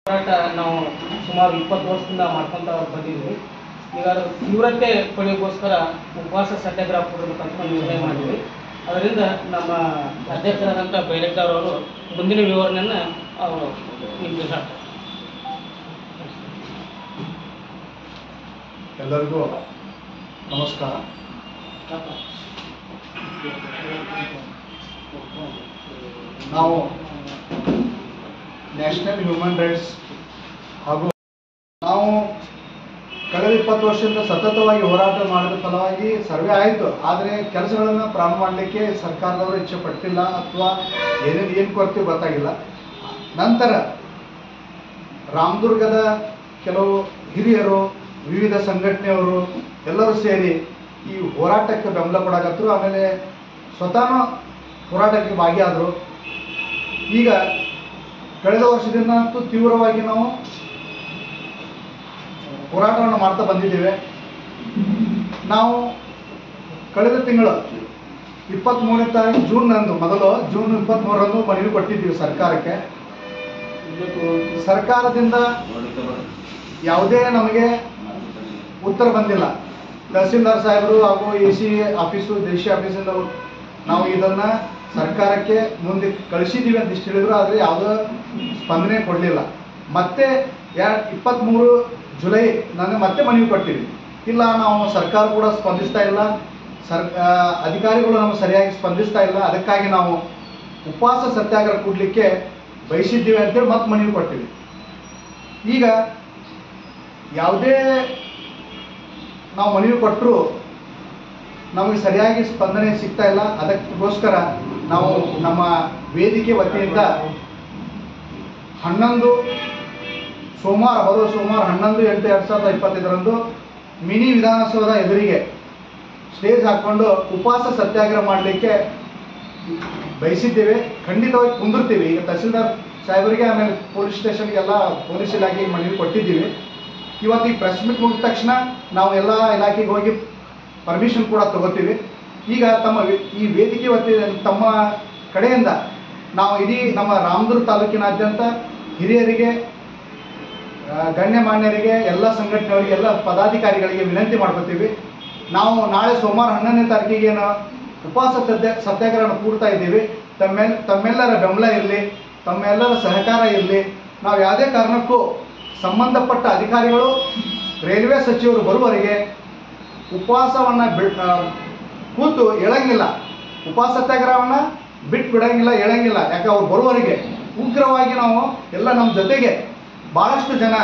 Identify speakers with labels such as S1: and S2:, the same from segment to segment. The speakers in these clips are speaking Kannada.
S1: ಹೋರಾಟ ನಾವು ಸುಮಾರು 20 ವರ್ಷದಿಂದ ಮಾಡ್ಕೊಂತ ಬಂದಿದ್ವಿ. ಈಗ ತೀವ್ರತೆ ಪಡೆಯೋಕ್ಕೋಸ್ಕರ ಉಪವಾಸ ಸತ್ಯಾಗ್ರಹ ಕೊಡಬೇಕಂತ ನಾವು ನಿರ್ಣಯ ಮಾಡಿದ್ವಿ. ಅದರಿಂದ ನಮ್ಮ ಅಧ್ಯಕ್ಷರಾದಂಥ ಬೈರೇಗೌಡ ಅವರು ಮುಂದಿನ ವಿವರಣೆಯನ್ನು ಅವರು ನಿಮಗೆ ಹೇಳ್ತಾರೆ.
S2: ಎಲ್ಲರಿಗೂ ನಮಸ್ಕಾರ. ನಾವು ನ್ಯಾಷನಲ್ ಹ್ಯೂಮನ್ ರೈಟ್ಸ್ ಹಾಗೂ ನಾವು ಕಳೆದ 20 ವರ್ಷದಿಂದ ಸತತವಾಗಿ ಹೋರಾಟ ಮಾಡಿದ ಫಲವಾಗಿ ಸರ್ವೆ ಆಯಿತು. ಆದರೆ ಕೆಲಸಗಳನ್ನು ಪ್ರಾರಂಭ ಮಾಡಲಿಕ್ಕೆ ಸರ್ಕಾರದವರು ಇಚ್ಛೆ ಪಟ್ಟಿಲ್ಲ ಅಥವಾ ಏನು ಕೊರತೆ ಗೊತ್ತಾಗಿಲ್ಲ. ನಂತರ ರಾಮದುರ್ಗದ ಕೆಲವು ಹಿರಿಯರು, ವಿವಿಧ ಸಂಘಟನೆಯವರು ಎಲ್ಲರೂ ಸೇರಿ ಈ ಹೋರಾಟಕ್ಕೆ ಬೆಂಬಲ ಕೊಡಕತ್ತರು. ಆಮೇಲೆ ಸ್ವತಃ ಹೋರಾಟಕ್ಕೆ ಭಾಗಿಯಾದರು. ಈಗ ಕಳೆದ ವರ್ಷದಿಂದ ಅಂತೂ ತೀವ್ರವಾಗಿ ನಾವು ಹೋರಾಟವನ್ನು ಮಾಡ್ತಾ ಬಂದಿದ್ದೇವೆ. ನಾವು ಕಳೆದ ತಿಂಗಳು 23ನೇ ತಾರೀಕು ಜೂನ್ 23ರಂದು ಮನವಿ ಕೊಟ್ಟಿದ್ದೀವಿ ಸರ್ಕಾರಕ್ಕೆ. ಸರ್ಕಾರದಿಂದ ಯಾವುದೇ ನಮಗೆ ಉತ್ತರ ಬಂದಿಲ್ಲ. ತಹಸೀಲ್ದಾರ್ ಸಾಹೇಬರು ಹಾಗೂ AC ಆಫೀಸು, ದೇಶಿ ಆಫೀಸಿಂದ ನಾವು ಇದನ್ನು ಸರ್ಕಾರಕ್ಕೆ ಮುಂದೆ ಕಳಿಸಿದ್ದೀವಿ ಅಂತ ಇಷ್ಟು ಹೇಳಿದ್ರು. ಆದರೆ ಯಾವುದೋ ಸ್ಪಂದನೆ ಕೊಡಲಿಲ್ಲ. ಮತ್ತೆ 23 ಜುಲೈ ನಾನು ಮತ್ತೆ ಮನವಿ ಕೊಟ್ಟಿವಿ. ಇಲ್ಲ, ನಾವು ಸರ್ಕಾರ ಕೂಡ ಸ್ಪಂದಿಸ್ತಾ ಇಲ್ಲ, ಅಧಿಕಾರಿಗಳು ನಮಗೆ ಸರಿಯಾಗಿ ಸ್ಪಂದಿಸ್ತಾ ಇಲ್ಲ, ಅದಕ್ಕಾಗಿ ನಾವು ಉಪವಾಸ ಸತ್ಯಾಗ್ರಹ ಕೂಡಲಿಕ್ಕೆ ಬಯಸಿದ್ದೀವಿ ಅಂತೇಳಿ ಮತ್ತೆ ಮನವಿ ಕೊಟ್ಟಿವಿ. ಈಗ ಯಾವುದೇ ನಾವು ಮನವಿ ಕೊಟ್ಟರು ನಮಗೆ ಸರಿಯಾಗಿ ಸ್ಪಂದನೆ ಸಿಗ್ತಾ ಇಲ್ಲ. ಅದಕ್ಕೋಸ್ಕರ ನಾವು ನಮ್ಮ ವೇದಿಕೆ ವತಿಯಿಂದ 11 ಸೋಮವಾರ, ಬರುವ ಸೋಮವಾರ 11/8/2025 ಮಿನಿ ವಿಧಾನಸೌಧ ಎದುರಿಗೆ ಸ್ಟೇಜ್ ಹಾಕ್ಕೊಂಡು ಉಪವಾಸ ಸತ್ಯಾಗ್ರಹ ಮಾಡಲಿಕ್ಕೆ ಬಯಸಿದ್ದೇವೆ. ಖಂಡಿತವಾಗಿ ಕುಂದಿರ್ತೀವಿ. ಈಗ ತಹಸೀಲ್ದಾರ್ ಸಾಹೇಬರಿಗೆ ಆಮೇಲೆ ಪೊಲೀಸ್ ಸ್ಟೇಷನ್ಗೆಲ್ಲ ಪೊಲೀಸ್ ಇಲಾಖೆಗೆ ಮನವಿ ಕೊಟ್ಟಿದ್ದೀವಿ. ಇವತ್ತು ಈ ಪ್ರೆಸ್ ಮೀಟ್ ಮುಗಿದ ತಕ್ಷಣ ನಾವು ಎಲ್ಲ ಇಲಾಖೆಗೆ ಹೋಗಿ ಪರ್ಮಿಷನ್ ಕೂಡ ತಗೋತೀವಿ. ಈಗ ಈ ವೇದಿಕೆ ವತಿಯಿಂದ ತಮ್ಮ ಕಡೆಯಿಂದ ನಾವು ಇಡೀ ನಮ್ಮ ರಾಮದುರ್ಗ ತಾಲೂಕಿನಾದ್ಯಂತ ಹಿರಿಯರಿಗೆ, ಗಣ್ಯಮಾನ್ಯರಿಗೆ, ಎಲ್ಲ ಸಂಘಟನೆಯವರಿಗೆ, ಎಲ್ಲ ಪದಾಧಿಕಾರಿಗಳಿಗೆ ವಿನಂತಿ ಮಾಡ್ಕೋತೀವಿ. ನಾವು ನಾಳೆ ಸೋಮವಾರ 11ನೇ ತಾರೀಕಿಗೆ ಉಪವಾಸ ಸತ್ಯಾಗ್ರಹ ಕೂಡ್ತಾ ಇದ್ದೀವಿ. ತಮ್ಮೆಲ್ಲರ ಬೆಂಬಲ ಇರಲಿ, ತಮ್ಮೆಲ್ಲರ ಸಹಕಾರ ಇರಲಿ. ನಾವು ಯಾವುದೇ ಕಾರಣಕ್ಕೂ ಸಂಬಂಧಪಟ್ಟ ಅಧಿಕಾರಿಗಳು, ರೈಲ್ವೆ ಸಚಿವರು ಬರುವವರೆಗೆ ಉಪವಾಸವನ್ನು ಕೂತು ಹೇಳಂಗಿಲ್ಲ. ಉಪವಾಸ ಸತ್ಯಾಗ್ರಹವನ್ನು ಬಿಟ್ಟು ಬಿಡಂಗಿಲ್ಲ, ಹೇಳಂಗಿಲ್ಲ. ಯಾಕೆ ಅವ್ರು ಬರುವವರೆಗೆ ಉಗ್ರವಾಗಿ ನಾವು ಎಲ್ಲ ನಮ್ಮ ಜೊತೆಗೆ ಭಾಳಷ್ಟು ಜನ,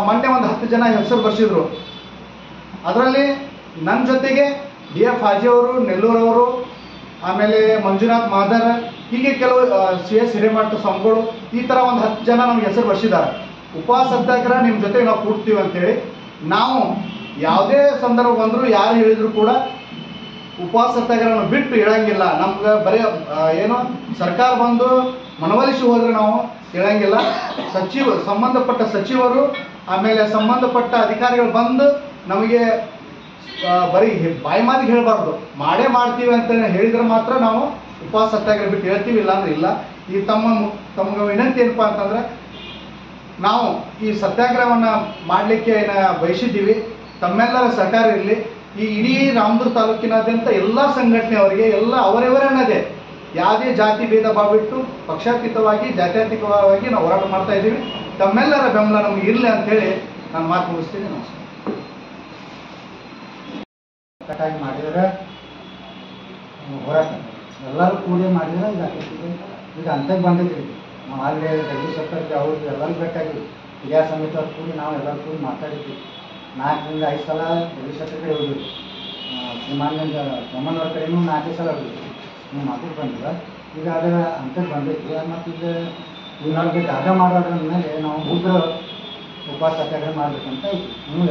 S2: ಮೊನ್ನೆ ಒಂದು 10 ಜನ ಹೆಸರು ಬರ್ಸಿದ್ರು. ಅದರಲ್ಲಿ ನನ್ನ ಜೊತೆಗೆ DF ಹಾಜಿ ಅವರು, ನೆಲ್ಲೂರವರು, ಆಮೇಲೆ ಮಂಜುನಾಥ್ ಮಾದರ್, ಹೀಗೆ ಕೆಲವು CS ಹಿರೇಮಠ ಸ್ವಾಮಿಗಳು, ಈ ಥರ ಒಂದು 10 ಜನ ನಮ್ಗೆ ಹೆಸರು ಬರ್ಸಿದ್ದಾರೆ. ಉಪವಾಸ ಸತ್ಯಾಗ್ರಹ ನಿಮ್ಮ ಜೊತೆಗೆ ನಾವು ಕೂಡ್ತೀವಿ ಅಂತೇಳಿ. ನಾವು ಯಾವುದೇ ಸಂದರ್ಭ ಬಂದರೂ ಯಾರು ಹೇಳಿದ್ರು ಕೂಡ ಉಪವಾಸ ಸತ್ಯಾಗ್ರಹವನ್ನು ಬಿಟ್ಟು ಹೇಳಂಗಿಲ್ಲ. ನಮ್ಗೆ ಬರೀ ಏನೋ ಸರ್ಕಾರ ಬಂದು ಮನವೊಲಿಸಿ ಹೋದರೆ ನಾವು ಹೇಳಂಗಿಲ್ಲ. ಸಂಬಂಧಪಟ್ಟ ಸಚಿವರು ಆಮೇಲೆ ಸಂಬಂಧಪಟ್ಟ ಅಧಿಕಾರಿಗಳು ಬಂದು ನಮಗೆ ಬರೀ ಬಾಯಿ ಮಾತಿಗೆ ಹೇಳಬಾರ್ದು, ಮಾಡೇ ಮಾಡ್ತೀವಿ ಅಂತ ಹೇಳಿದ್ರೆ ಮಾತ್ರ ನಾವು ಉಪವಾಸ ಸತ್ಯಾಗ್ರಹ ಬಿಟ್ಟು ಹೇಳ್ತೀವಿ, ಇಲ್ಲ ಅಂದ್ರೆ ಇಲ್ಲ. ಈ ತಮಗೆ ವಿನಂತಿ ಏನಪ್ಪ ಅಂತಂದ್ರೆ, ನಾವು ಈ ಸತ್ಯಾಗ್ರಹವನ್ನು ಮಾಡಲಿಕ್ಕೆ ಬಯಸಿದ್ದೀವಿ. ತಮ್ಮೆಲ್ಲರ ಸಹಕಾರ ಇರಲಿ. ಈ ಇಡೀ ರಾಮದುರ್ಗ ತಾಲೂಕಿನಾದ್ಯಂತ ಎಲ್ಲ ಸಂಘಟನೆಯವರಿಗೆ ಎಲ್ಲ ಅವರವರನ್ನದೇ ಯಾವುದೇ ಜಾತಿ ಭೇದ ಭಾವ ಬಿಟ್ಟು ಪಕ್ಷಾತೀತವಾಗಿ, ಜಾತ್ಯತೀತವಾಗಿ ನಾವು ಹೋರಾಟ ಮಾಡ್ತಾ ಇದ್ದೀವಿ. ತಮ್ಮೆಲ್ಲರ ಬೆಂಬಲ ನಮಗೆ ಇರಲಿ ಅಂತೇಳಿ ನಾನು ಮಾತು ಮುಗಿಸ್ತೀನಿ. ನಮಸ್ಕಾರ.
S3: ಕಟ್ಟಾಗಿ ಮಾಡಿದರೆ ಹೋರಾಟ ಎಲ್ಲರೂ ಕೂಡಿ ಮಾಡಿದರೆ ಈಗ ಅಂಥದ್ದು ಬಂದೈತಿ. ನಾವು ಅಲ್ಲಿ ಜಗದೀಶ್ ಶೆಟ್ಟರ್ಗೆ ಅವ್ರು ಎಲ್ಲರೂ ಬೇಕಾಗಿ ಹಿರಿಯ ಸಮಿತಿ ಅವ್ರು ಕೂಡಿ ನಾವು ಎಲ್ಲರೂ ಕೂಡಿ ಮಾತಾಡಿದ್ವಿ. 4ರಿಂದ 5 ಸಲ ಜಗದೀಶ್ ಶೆಟ್ಟರ್ ಕಡೆ ಹೋಗಿದ್ವಿ. ಸೋಮಣ್ಣವ್ರ ಕಡೆಯೂ 4 ಸಲ ಹೋಗಿದ್ವಿ. ನೀವು ಮಾತು ಬಂದಿಲ್ಲ. ಈಗ ಅದರ ಅಂಥದ್ದು ಬಂದೈತಿ. ಮತ್ತು ಈಗ ನಮಗೆ ಜಾಗ ಮಾಡೋದ್ರ ಮೇಲೆ ನಾವು ಉಗ್ರ ಉಪವಾಸ ಸತ್ಯಾಗ್ರಹ ಮಾಡಬೇಕಂತ ನೀವು